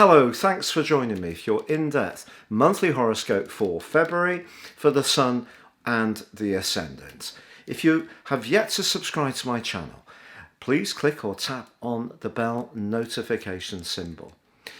Hello, thanks for joining me for your in-depth monthly horoscope for February for the Sun and the Ascendant. If you have yet to subscribe to my channel, please click or tap on the bell notification symbol.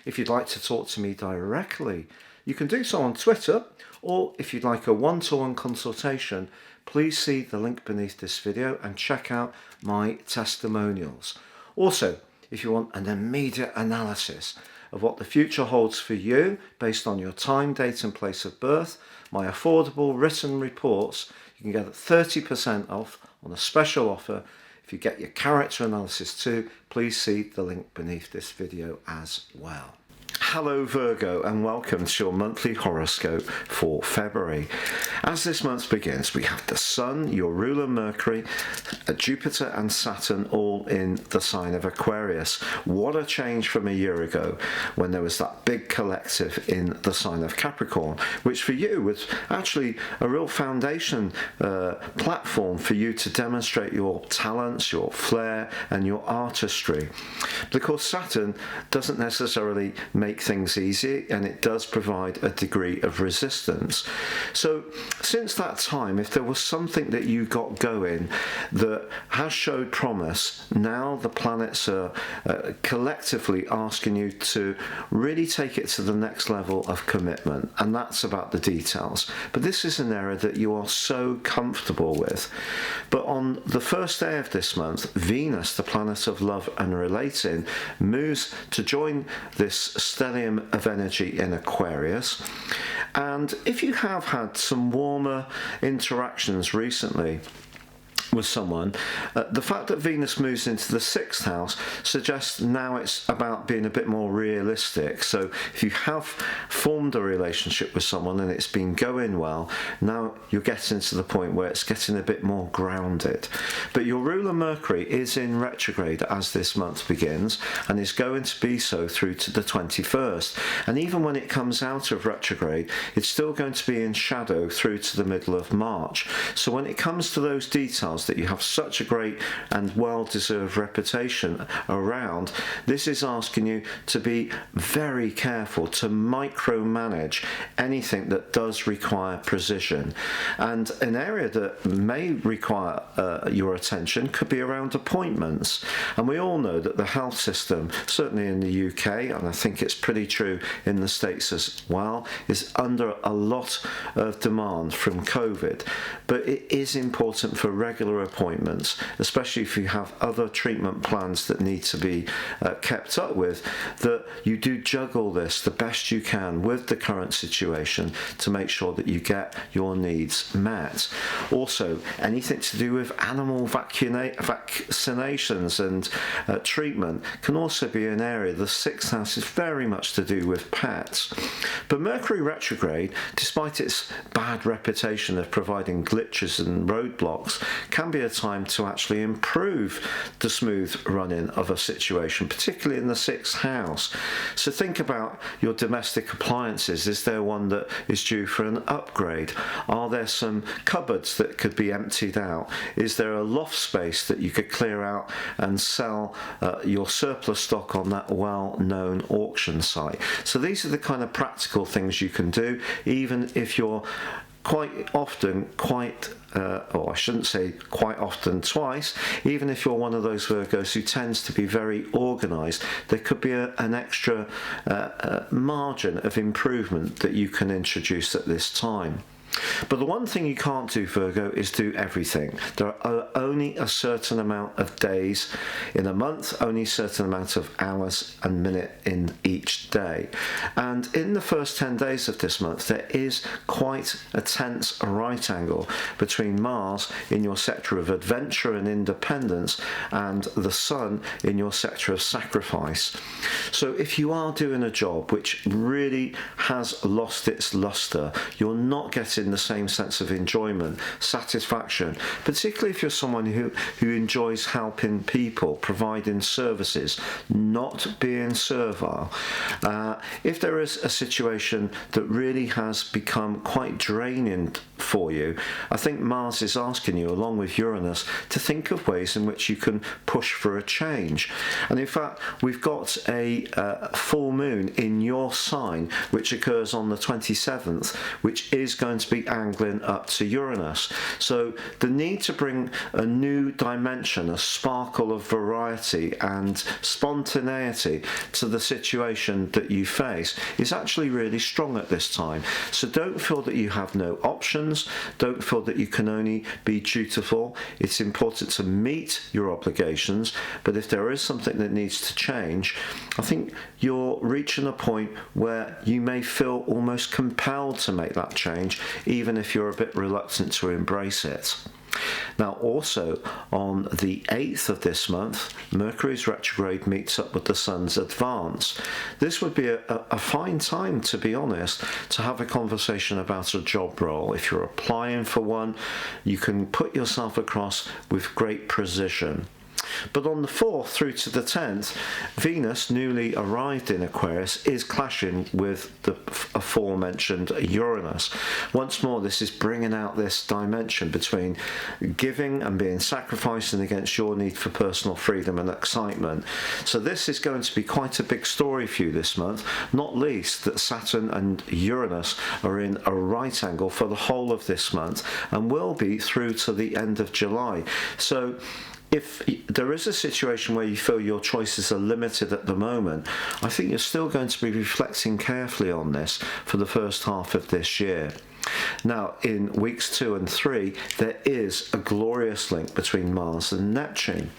If you'd like to talk to me directly, you can do so on Twitter, or if you'd like a one-to-one consultation, please see the link beneath this video and check out my testimonials. Also, if you want an immediate analysis of what the future holds for you based on your time, date and place of birth, my affordable written reports, you can get 30% off on a special offer. If you get your character analysis too, please see the link beneath this video as well. Hello Virgo, and welcome to your monthly horoscope for February. As this month begins, we have the Sun, your ruler Mercury, Jupiter and Saturn all in the sign of Aquarius. What a change from a year ago when there was that big collective in the sign of Capricorn, which for you was actually a real foundation platform for you to demonstrate your talents, your flair and your artistry. But of course Saturn doesn't necessarily make things easy, and it does provide a degree of resistance. So since that time, if there was something that you got going that has showed promise, now the planets are collectively asking you to really take it to the next level of commitment, and that's about the details. But this is an area that you are so comfortable with. But on the first day of this month, Venus, the planet of love and relating, moves to join this stellium of energy in Aquarius. And if you have had some warmer interactions recently with someone, the fact that Venus moves into the 6th house suggests now it's about being a bit more realistic. So if you have formed a relationship with someone and it's been going well, now you're getting to the point where it's getting a bit more grounded. But your ruler Mercury is in retrograde as this month begins, and is going to be so through to the 21st. And even when it comes out of retrograde, it's still going to be in shadow through to the middle of March. So when it comes to those details that you have such a great and well-deserved reputation around, this is asking you to be very careful to micromanage anything that does require precision. And an area that may require your attention could be around appointments. And we all know that the health system, certainly in the UK, and I think it's pretty true in the States as well, is under a lot of demand from COVID. But it is important for regular appointments, especially if you have other treatment plans that need to be kept up with, that you do juggle this the best you can with the current situation to make sure that you get your needs met. Also, anything to do with animal vaccinations and treatment can also be an area. The 6th house is very much to do with pets. But Mercury retrograde, despite its bad reputation of providing glitches and roadblocks, can be a time to actually improve the smooth running of a situation, particularly in the 6th house. So think about your domestic appliances. Is there one that is due for an upgrade? Are there some cupboards that could be emptied out? Is there a loft space that you could clear out and sell your surplus stock on that well-known auction site? So these are the kind of practical things you can do, even if you're quite often or I shouldn't say quite often twice, even if you're one of those Virgos who tends to be very organised, there could be an extra margin of improvement that you can introduce at this time. But the one thing you can't do, Virgo, is do everything. There are only a certain amount of days in a month, only a certain amount of hours and minutes in each day. And in the first 10 days of this month, there is quite a tense right angle between Mars in your sector of adventure and independence and the Sun in your sector of sacrifice. So if you are doing a job which really has lost its luster, you're not getting in the same sense of enjoyment, satisfaction, particularly if you're someone who enjoys helping people, providing services, not being servile. If there is a situation that really has become quite draining for you, I think Mars is asking you, along with Uranus, to think of ways in which you can push for a change. And in fact, we've got a full moon in your sign, which occurs on the 27th, which is going to be angling up to Uranus. So the need to bring a new dimension, a sparkle of variety and spontaneity to the situation that you face is actually really strong at this time. So don't feel that you have no options. Don't feel that you can only be dutiful. It's important to meet your obligations, but if there is something that needs to change, I think you're reaching a point where you may feel almost compelled to make that change, even if you're a bit reluctant to embrace it. Now, also on the 8th of this month, Mercury's retrograde meets up with the Sun's advance. This would be a fine time, to be honest, to have a conversation about a job role. If you're applying for one, you can put yourself across with great precision. But on the 4th through to the 10th, Venus, newly arrived in Aquarius, is clashing with the aforementioned Uranus. Once more, this is bringing out this dimension between giving and being sacrificing against your need for personal freedom and excitement. So this is going to be quite a big story for you this month, not least that Saturn and Uranus are in a right angle for the whole of this month and will be through to the end of July. So if there is a situation where you feel your choices are limited at the moment, I think you're still going to be reflecting carefully on this for the first half of this year. Now, in weeks 2 and 3, there is a glorious link between Mars and Neptune.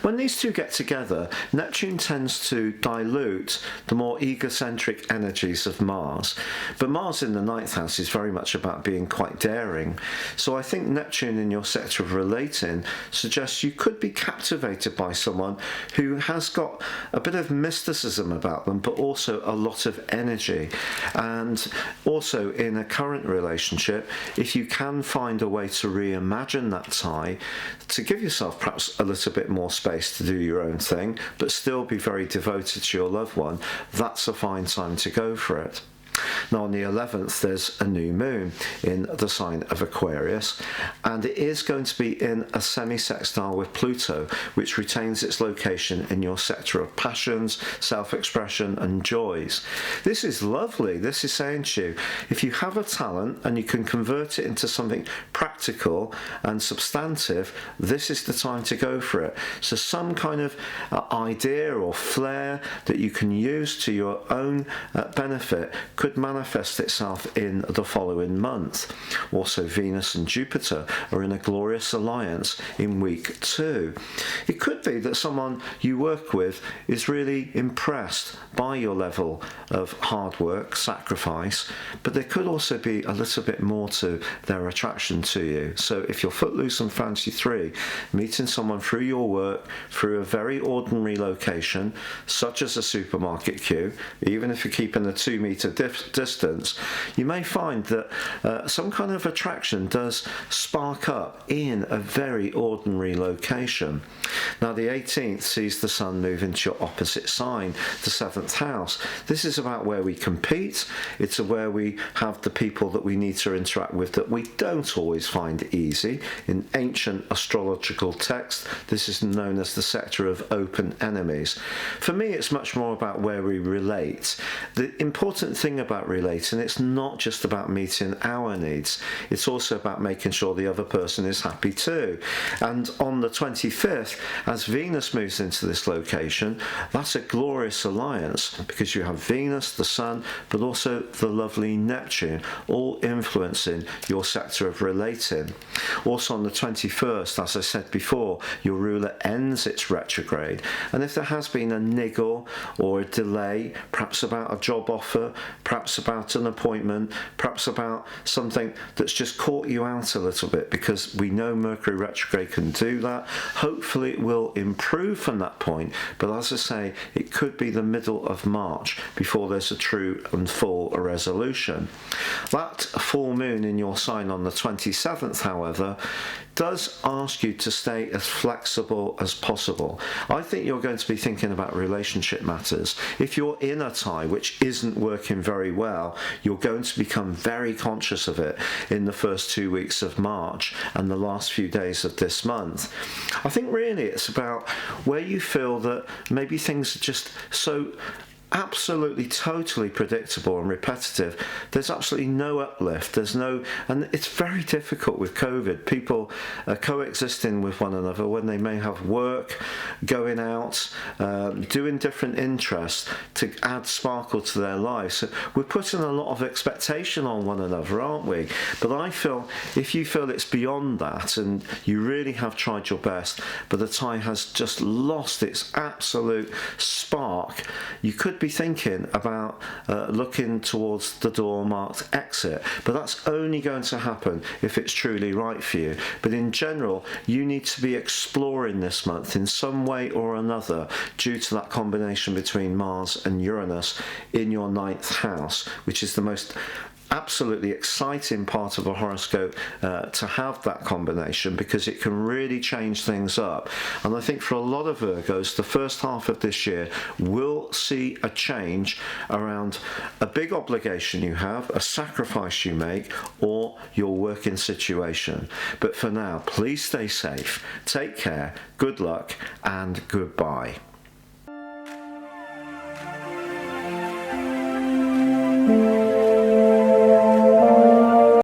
When these two get together, Neptune tends to dilute the more egocentric energies of Mars. But Mars in the 9th house is very much about being quite daring. So I think Neptune in your sector of relating suggests you could be captivated by someone who has got a bit of mysticism about them, but also a lot of energy. And also in a current relationship, if you can find a way to reimagine that tie, to give yourself perhaps a little bit more space to do your own thing, but still be very devoted to your loved one, that's a fine time to go for it. Now on the 11th there's a new moon in the sign of Aquarius, and it is going to be in a semi-sextile with Pluto, which retains its location in your sector of passions, self-expression and joys. This is lovely. This is saying to you, if you have a talent and you can convert it into something practical and substantive, this is the time to go for it. So some kind of idea or flair that you can use to your own benefit could manifest itself in the following month. Also, Venus and Jupiter are in a glorious alliance in week 2. It could be that someone you work with is really impressed by your level of hard work, sacrifice, but there could also be a little bit more to their attraction to you. So if you're footloose and fancy 3, meeting someone through your work, through a very ordinary location, such as a supermarket queue, even if you're keeping a 2-meter distance, you may find that some kind of attraction does spark up in a very ordinary location. Now the 18th sees the Sun move into your opposite sign, the 7th house. This is about where we compete. It's where we have the people that we need to interact with that we don't always find easy. In ancient astrological text, this is known as the sector of open enemies. For me, it's much more about where we relate. The important thing about relating, it's not just about meeting our needs, it's also about making sure the other person is happy too. And on the 25th, as Venus moves into this location, that's a glorious alliance because you have Venus, the Sun, but also the lovely Neptune, all influencing your sector of relating. Also on the 21st, as I said before, your ruler ends its retrograde, and if there has been a niggle or a delay, perhaps about a job offer, perhaps perhaps about an appointment, perhaps about something that's just caught you out a little bit, because we know Mercury retrograde can do that. Hopefully it will improve from that point, but as I say, it could be the middle of March before there's a true and full resolution. That full moon in your sign on the 27th, however, does ask you to stay as flexible as possible. I think you're going to be thinking about relationship matters. If you're in a tie which isn't working very well, you're going to become very conscious of it in the first 2 weeks of March and the last few days of this month. I think really it's about where you feel that maybe things are just so absolutely totally predictable and repetitive. There's absolutely no uplift, and it's very difficult with COVID. People are coexisting with one another when they may have work, going out, doing different interests to add sparkle to their lives. So we're putting a lot of expectation on one another, aren't we? But I feel if you feel it's beyond that and you really have tried your best, but the tie has just lost its absolute spark, you could be thinking about looking towards the door marked exit, but that's only going to happen if it's truly right for you. But in general, you need to be exploring this month in some way or another due to that combination between Mars and Uranus in your 9th house, which is the most absolutely exciting part of a horoscope to have that combination, because it can really change things up. And I think for a lot of Virgos, the first half of this year will see a change around a big obligation you have, a sacrifice you make, or your working situation. But for now, please stay safe, take care, good luck, and goodbye.